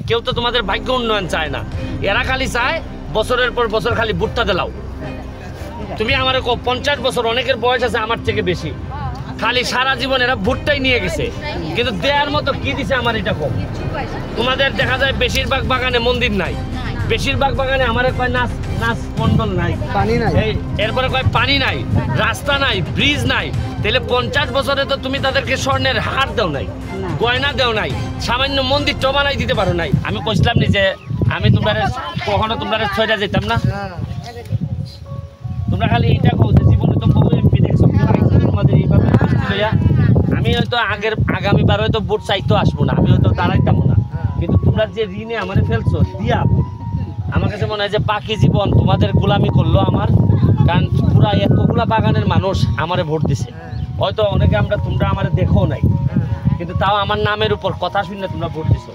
কেউ তো তোমাদের ভাগ্য উন্নয়ন চায় না। এরা খালি চায় বছরের পর বছর খালি ভুট্টা দিলাও। তুমি আমার 50 বছর, অনেকের বয়স আছে আমার থেকে বেশি, খালি সারা জীবন এরা ভুট্টাই নিয়ে গেছে, কিন্তু দেওয়ার মতো কি দিছে আমার এটা কম। তোমাদের দেখা যায় বেশিরভাগ বাগানে মন্দির নাই, বেশিরভাগ বাগানে আমার কয় নাচ নাচ মন্ডল নাই, পানি নাই, এরপরে কয় পানি নাই, রাস্তা নাই, ব্রিজ নাই। তাহলে 50 বছরে তো তুমি তাদেরকে স্বর্ণের হার দেও নাই, গয়না দেও নাই, সামান্য মন্দির বানাই দিতে পারো নাই। আমি কইছিলাম নি যে আমি তোমরা কখনো তোমরা ছয়টা যেতাম না, তোমরা খালি এটা কও যে জীবনে তো বহু এমপি দেখছো, তোমাদের এইভাবে লইয়া আমি হয়তো আগামীবার হয়তো ভোট চাইতো আসবো না, আমি হয়তো দাঁড়াইতাম না, কিন্তু তোমরা যে ঋণে আমারে ফেলছো দিয়া আমার কাছে মনে হয় যে বাকি জীবন তোমাদের গোলামি করলো আমার। কারণ পুরা এতগুলা বাগানের মানুষ আমারে ভোট দিছে, হয়তো অনেকে তোমরা আমারে দেখো নাই, কিন্তু তাও আমার নামের উপর কথা শুনে তোমরা ভোট দিছো।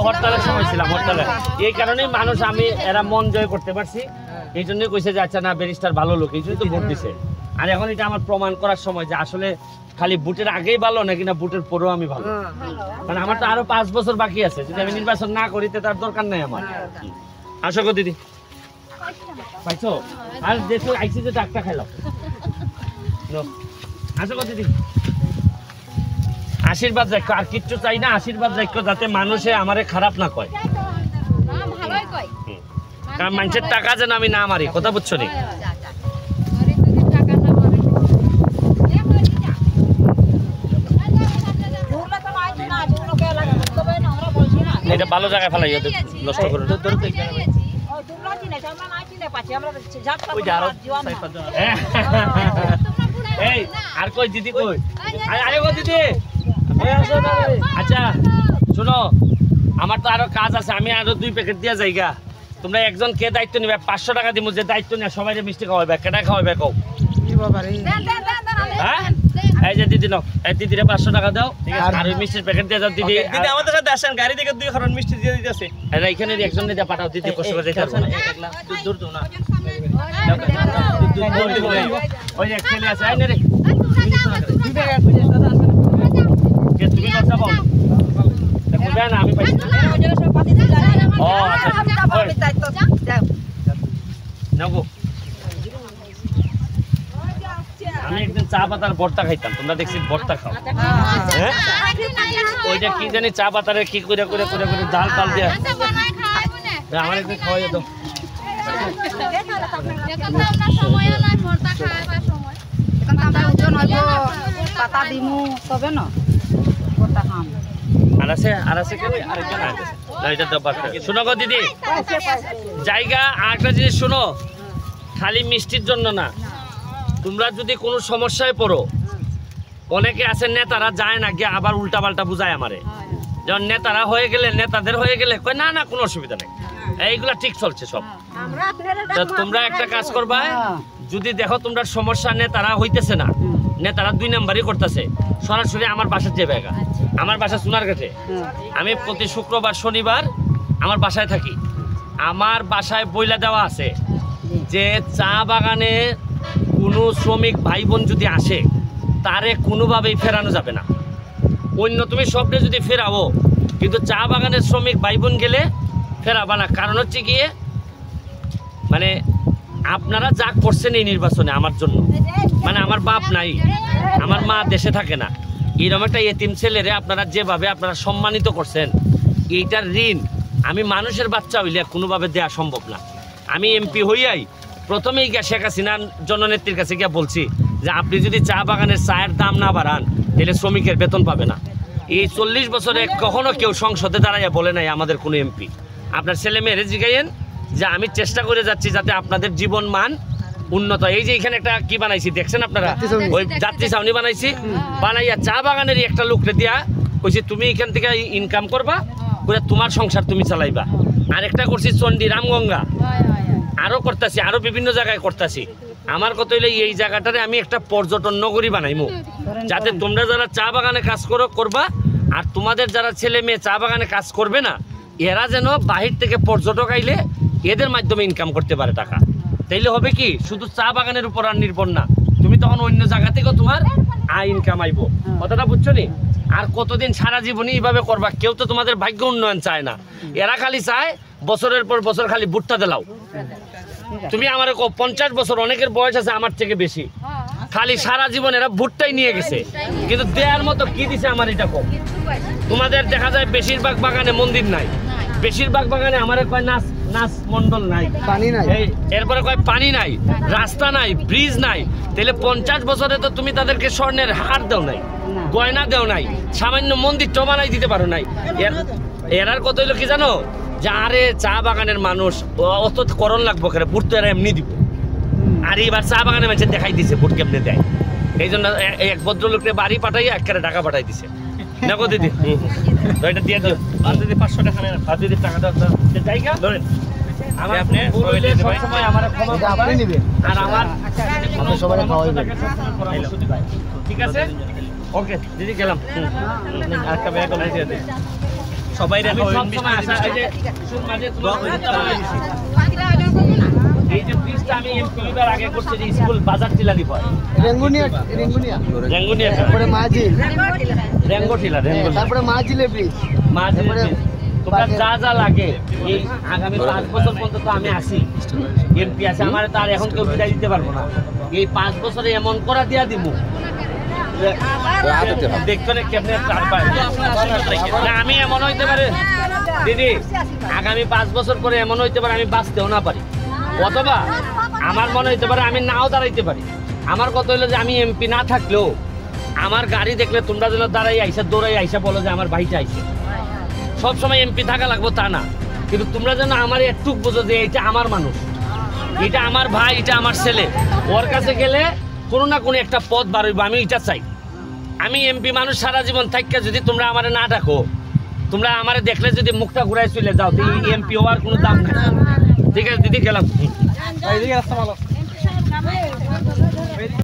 হরতালের সময় ছিলাম, হরতালে এই কারণেই মানুষ এরা মন জয় করতে পারছি, এই জন্যই কইছে যে আচ্ছা না ব্যারিস্টার ভালো লোক, এই জন্যই তো ভোট দিছে। আর এখন এটা আমার প্রমাণ করার সময় যে আসলে খালি ভোটের আগেই ভালো নাকি না ভোটের পরেও আমি ভালো। কারণ আমার তো আরো 5 বছর বাকি আছে, যদি আমি নির্বাচন না করি তার দরকার নাই আমার। আসো গো দিদি, পাইছো? আর দেখো আইসি যে ডাক্তার খাইলাম। আসো গো দিদি, আশীর্বাদ রাখো, আর কিচ্ছু চাই না, আশীর্বাদ রাখো যাতে মানুষে আমারে খারাপ না কয়। কারণ মানুষের টাকা যেন আমি না মারি, কথা বুঝছো নি? এটা ভালো জায়গায় ফেলাই নষ্ট করে। এই আর কই দিদি, কই আরে গো দিদি, আচ্ছা শোনো আমার তো আরো কাজ আছে, আমি আরো 2 প্যাকেট দিয়া যাইগা। তোমরা একজন কে দায়িত্ব নিবে? 500 টাকা দিব, যে দায়িত্ব নিয়ে সবাই মিষ্টি খাওয়াবে, কেটা খাওয়াবে কও? হ্যাঁ এই যে দিদি নাও, এই দিদিরে 500 টাকা দাও, ঠিক আছে? আর ওই মিষ্টির প্যাকেট দিয়ে যাও দিদি। দিদি আমাদের সাথে আসেন, গাড়ি থেকে 2 খারণ মিষ্টি দিয়ে দিতেছে। এরা এখানে একজন দিয়ে পাঠাও দিদি, কষ্ট করে যাইতে পারবো না, দূর দূর না। ওই এক ছেলে আছে, আইনে রে কে তুমি কথা বল দেখো না, আমি পাইছি। ও আচ্ছা নাও, আমি একদিন চা পাতার ভর্তা খাইতাম, তোমরা দেখছি ভর্তা খাও, হ্যাঁ? ওইটা কি জানি চা পাতারে কি করে করে করে করে ডাল পাল দিয়ে আমার একদিন খাওয়াই যেত। শোনো গো দিদি, জায়গা আরেকটা জিনিস শোনো, খালি মিষ্টির জন্য না, তোমরা যদি কোনো সমস্যায় পড়ো, অনেকে আছে নেতারা যায় না গিয়ে আবার উল্টা পাল্টা বুঝায় আমারে, যেমন নেতারা হয়ে গেলে, নেতাদের হয়ে গেলে কয় না না কোনো অসুবিধা নেই, এইগুলা ঠিক চলছে সব। তোমরা একটা কাজ করবা, যদি দেখো তোমরা সমস্যা নেতারা হইতেছে না, নেতারা 2 নাম্বারই করতেছে, সরাসরি আমার বাসার যে জায়গা, আমার বাসা সোনারঘাটে, আমি প্রতি শুক্রবার শনিবার আমার বাসায় থাকি। আমার বাসায় বইলা দেওয়া আছে যে চা বাগানে কোনো শ্রমিক ভাই বোন যদি আসে তারে কোনোভাবেই ফেরানো যাবে না। অন্য তুমি সবটা যদি ফেরাবো, কিন্তু চা বাগানের শ্রমিক ভাই বোন গেলে ফেরাবা না। কারণ হচ্ছে গিয়ে মানে আপনারা যা করছেন এই নির্বাচনে আমার জন্য, মানে আমার বাপ নাই, আমার মা দেশে থাকে না, এরকম একটা এতিম ছেলেরে আপনারা যেভাবে আপনারা সম্মানিত করছেন, এইটার ঋণ আমি মানুষের বাচ্চা হইলে কোনোভাবে দেওয়া সম্ভব না। আমি এমপি হইয়াই প্রথমেই গিয়ে শেখ হাসিনার জননেত্রীর কাছে গিয়ে বলছি যে আপনি যদি চা বাগানের চায়ের দাম না বাড়ান তাহলে শ্রমিকের বেতন পাবে না। এই 40 বছরে কখনো কেউ সংসদে দাঁড়াইয়া বলে নাই আমাদের কোনো এমপি। আপনার ছেলে মেয়েরে জিগাইয়েন যে আমি চেষ্টা করে যাচ্ছি যাতে আপনাদের জীবন মান উন্নত। এই যে এখানে একটা কি বানাইছি দেখছেন আপনারা, ওই যাত্রী ছাউনি বানাইছি, বানাইয়া চা বাগানেরই একটা লোকরে দিয়া কইছি তুমি এখান থেকে ইনকাম করবা, করে তোমার সংসার তুমি চালাইবা। আরেকটা করছি চণ্ডী রামগঙ্গা, আরও করতেছি, আরও বিভিন্ন জায়গায় করতেছি। আমার কথা হইলে এই জায়গাটারে আমি একটা পর্যটন নগরী বানাইমু, যাতে তোমরা যারা চা বাগানে কাজ করবা আর তোমাদের যারা ছেলে মেয়ে চা বাগানে কাজ করবে না, এরা যেন বাহির থেকে পর্যটক আইলে এদের মাধ্যমে ইনকাম করতে পারে টাকা। তাইলে হবে কি শুধু চা বাগানের উপর আর নির্ভর না, তুমি তখন অন্য জায়গা থেকেও তোমার আয় ইনকাম আইব। কথাটা বুঝছো নি? আর কতদিন সারা জীবনই এইভাবে করবা? কেউ তো তোমাদের ভাগ্য উন্নয়ন চায় না, এরা খালি চায় বছরের পর বছর খালি ভুট্টা দিলাও। তুমি আমার 50 বছর, অনেকের বয়স আছে আমার থেকে বেশি, খালি সারা জীবন এরা ভুট্টাই নিয়ে গেছে, কিন্তু দেওয়ার মতো কি দিছে আমার এটা কম। তোমাদের দেখা যায় বেশিরভাগ বাগানে মন্দির নাই, বেশিরভাগ বাগানে আমার কয় নাচ নাচ মন্ডল নাই, পানি নাই, এরপরে কয় পানি নাই, রাস্তা নাই, ব্রিজ নাই। তাহলে 50 বছরে তো তুমি তাদেরকে স্বর্ণের হার দেও নাই, গয়না দেও নাই, সামান্য মন্দিরটা বানাই দিতে পারো নাই। এরার কত হইলো কি জানো, যে আরে চা বাগানের মানুষ অত করণ লাগবো কেন, ভোট তো এরা এমনি দিব। আর এইবার চা বাগানে মানুষের দেখাই দিছে ভোট কেমনে দেয়, এই জন্য এক ভদ্রলোককে বাড়ি পাঠাইয়া একেবারে টাকা পাঠাই দিছে। দেখো দিদি, তো এটা দিয়ে দিও। আর দিদি 500 টাকা নেন, আর দিদি টাকা দাও, জায়গা ধরেন। আমার আপনি সবসময় আমার ক্ষমা আপনি নেবেন, আর আমার আপনি সবাই খাওয়াইবেন। ঠিক আছে, ওকে দিদি গেলাম। আরেকটা ব্যাগ করে দিয়ে দিই সবাই রে। এই যে ব্রিজটা আমি এমপিবার আগে করছি, যে স্কুল বাজার টিলালি পয় রেঙ্গুনিয়া, তারপরে মাঝিল, রেঙ্গোটিলা, তারপরে মাঝিলের ব্রিজ, তোমরা যা যা লাগে এই আগামী 5 বছর পর্যন্ত আমি আসি, এমপি আছে আমার, তার এখন কেউ বিদায় দিতে পারবো না। এই 5 বছরে এমন করা দিয়া দিব, দেখতো না কেমনে না। আমি এমন হইতে পারে দিদি, আগামী 5 বছর পরে এমন হইতে পারে আমি বাঁচতেও না পারি, অথবা আমার মনে হইতে পারে আমি নাও দাঁড়াইতে পারি। আমার কথা হইলো যে আমি এমপি না থাকলেও আমার গাড়ি দেখলে তোমরা যেন দাঁড়াই আইসা দৌড়াই আইসা বলো যে আমার ভাইটা আইসে। সবসময় এমপি থাকা লাগবো তা না, কিন্তু তোমরা যেন আমার একটু বোঝো যে এটা আমার মানুষ, এটা আমার ভাই, এটা আমার ছেলে। ওর কাছে গেলে কোনো না কোনো একটা পথ বার হইব, আমি এটা চাই। আমি এমপি মানুষ সারা জীবন থাকতে যদি তোমরা আমার না ডাকো, তোমরা আমার দেখলে যদি মুখটা ঘুরাই চলে যাও, তো এমপি হওয়ার কোনো দাম নেই। ঠিক আছে দিদি, গেলাম।